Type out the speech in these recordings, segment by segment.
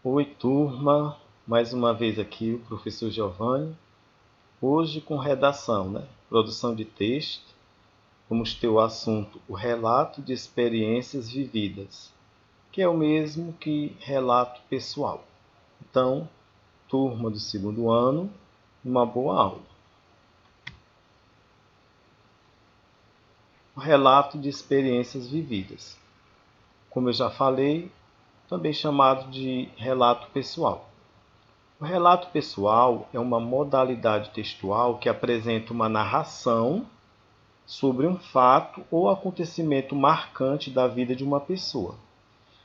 Oi, turma. Mais uma vez aqui o professor Giovanni. Hoje com redação, Produção de texto. Vamos ter o assunto o relato de experiências vividas, que é o mesmo que relato pessoal. Então, turma do segundo ano, uma boa aula. O relato de experiências vividas. Como eu já falei, também chamado de relato pessoal. O relato pessoal é uma modalidade textual que apresenta uma narração sobre um fato ou acontecimento marcante da vida de uma pessoa.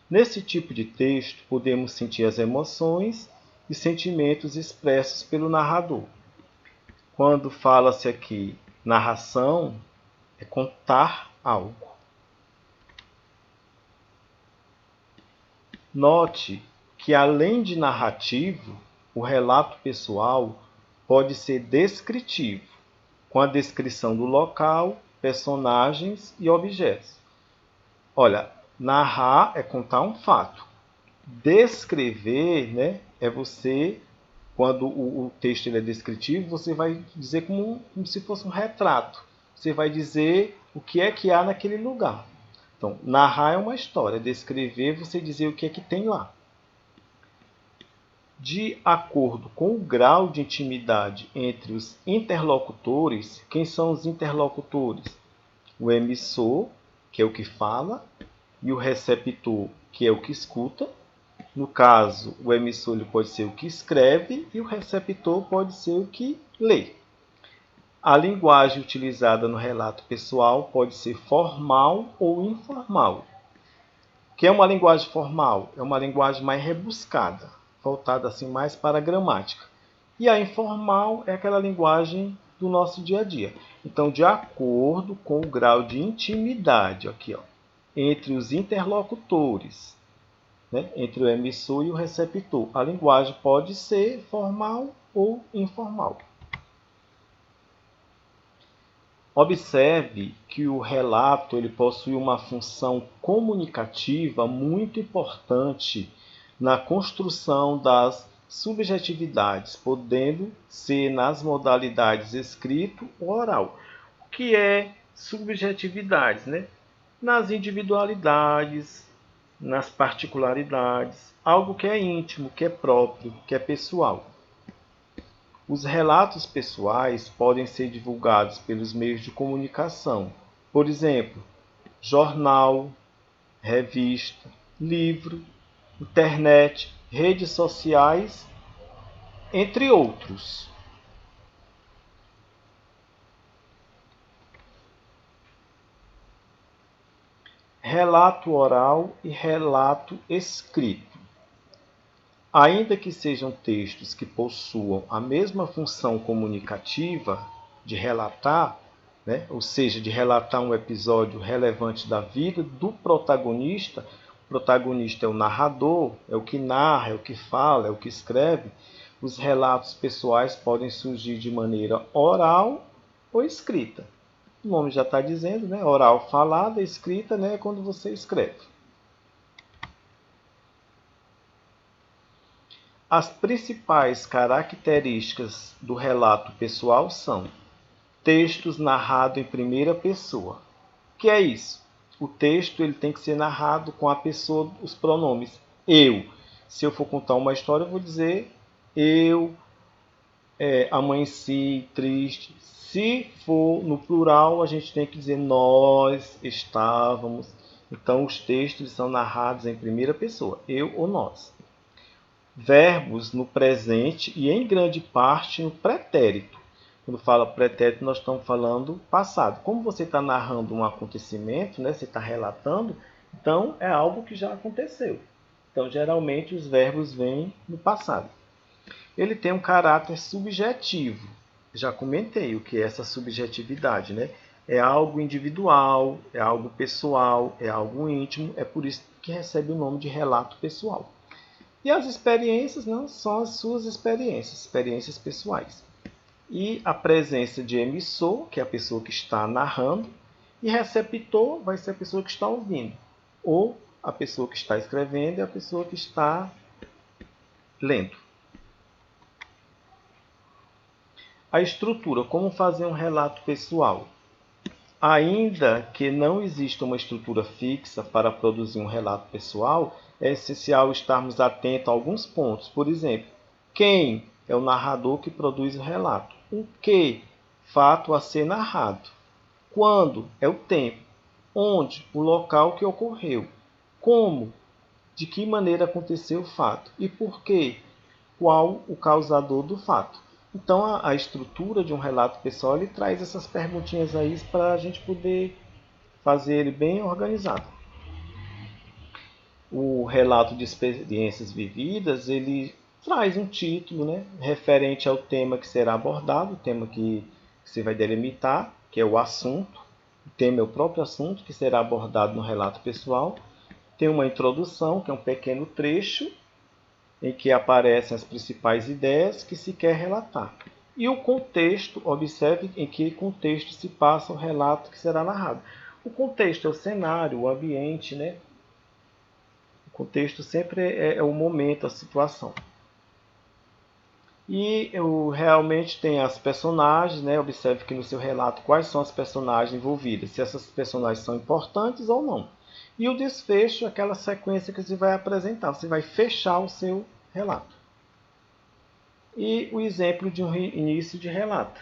Nesse tipo de texto, podemos sentir as emoções e sentimentos expressos pelo narrador. Quando fala-se aqui narração, é contar algo. Note que, além de narrativo, o relato pessoal pode ser descritivo, com a descrição do local, personagens e objetos. Olha, narrar é contar um fato. Descrever, é você, quando o texto ele é descritivo, você vai dizer como se fosse um retrato. Você vai dizer o que há naquele lugar. Então, narrar é uma história, descrever você dizer o que é que tem lá. De acordo com o grau de intimidade entre os interlocutores, quem são os interlocutores? O emissor, que é o que fala, e o receptor, que é o que escuta. No caso, o emissor ele pode ser o que escreve e o receptor pode ser o que lê. A linguagem utilizada no relato pessoal pode ser formal ou informal. O que é uma linguagem formal? É uma linguagem mais rebuscada, voltada assim mais para a gramática. E a informal é aquela linguagem do nosso dia a dia. Então, de acordo com o grau de intimidade aqui, entre os interlocutores, entre o emissor e o receptor, a linguagem pode ser formal ou informal. Observe que o relato ele possui uma função comunicativa muito importante na construção das subjetividades, podendo ser nas modalidades escrito ou oral. O que é subjetividades? Nas individualidades, nas particularidades, algo que é íntimo, que é próprio, que é pessoal. Os relatos pessoais podem ser divulgados pelos meios de comunicação, por exemplo, jornal, revista, livro, internet, redes sociais, entre outros. Relato oral e relato escrito. Ainda que sejam textos que possuam a mesma função comunicativa de relatar, ou seja, de relatar um episódio relevante da vida do protagonista, o protagonista é o narrador, é o que narra, é o que fala, é o que escreve, os relatos pessoais podem surgir de maneira oral ou escrita. O nome já está dizendo, oral falada, escrita é quando você escreve. As principais características do relato pessoal são textos narrados em primeira pessoa. O que é isso? O texto ele tem que ser narrado com a pessoa, os pronomes eu. Se eu for contar uma história, eu vou dizer eu amanheci triste. Se for no plural, a gente tem que dizer nós estávamos. Então, os textos são narrados em primeira pessoa, eu ou nós. Verbos no presente e, em grande parte, no pretérito. Quando fala pretérito, nós estamos falando passado. Como você está narrando um acontecimento, você está relatando, então é algo que já aconteceu. Então, geralmente, os verbos vêm no passado. Ele tem um caráter subjetivo. Já comentei o que é essa subjetividade. É algo individual, é algo pessoal, é algo íntimo. É por isso que recebe o nome de relato pessoal. E as experiências são as suas experiências pessoais. E a presença de emissor, que é a pessoa que está narrando, e receptor vai ser a pessoa que está ouvindo. Ou a pessoa que está escrevendo e a pessoa que está lendo. A estrutura, como fazer um relato pessoal? Ainda que não exista uma estrutura fixa para produzir um relato pessoal, é essencial estarmos atentos a alguns pontos. Por exemplo, quem é o narrador que produz o relato? O que? Fato a ser narrado. Quando? É o tempo. Onde? O local que ocorreu. Como? De que maneira aconteceu o fato. E por quê? Qual o causador do fato. Então, a estrutura de um relato pessoal ele traz essas perguntinhas aí para a gente poder fazer ele bem organizado. O relato de experiências vividas ele traz um título, né, referente ao tema que será abordado, o tema que você vai delimitar, que é o assunto. O tema é o próprio assunto que será abordado no relato pessoal. Tem uma introdução, que é um pequeno trecho em que aparecem as principais ideias que se quer relatar. E o contexto, observe em que contexto se passa o relato que será narrado. O contexto é o cenário, o ambiente, né? O contexto sempre é o momento, a situação. E eu realmente tem as personagens, né? Observe que no seu relato quais são as personagens envolvidas, se essas personagens são importantes ou não. E o desfecho é aquela sequência que você vai apresentar, você vai fechar o seu relato. E o exemplo de um início de relato.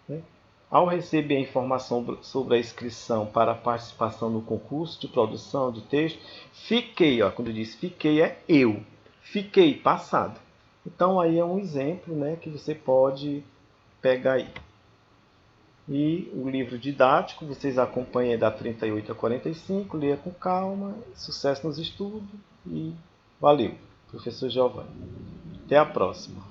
Né? Ao receber a informação sobre a inscrição para a participação no concurso de produção de texto, fiquei, ó, quando eu disse fiquei é eu, fiquei passado. Então aí é um exemplo, né, que você pode pegar aí. E o livro didático, vocês acompanhem da 38 a 45, leia com calma, sucesso nos estudos e valeu, professor Giovanni. Até a próxima.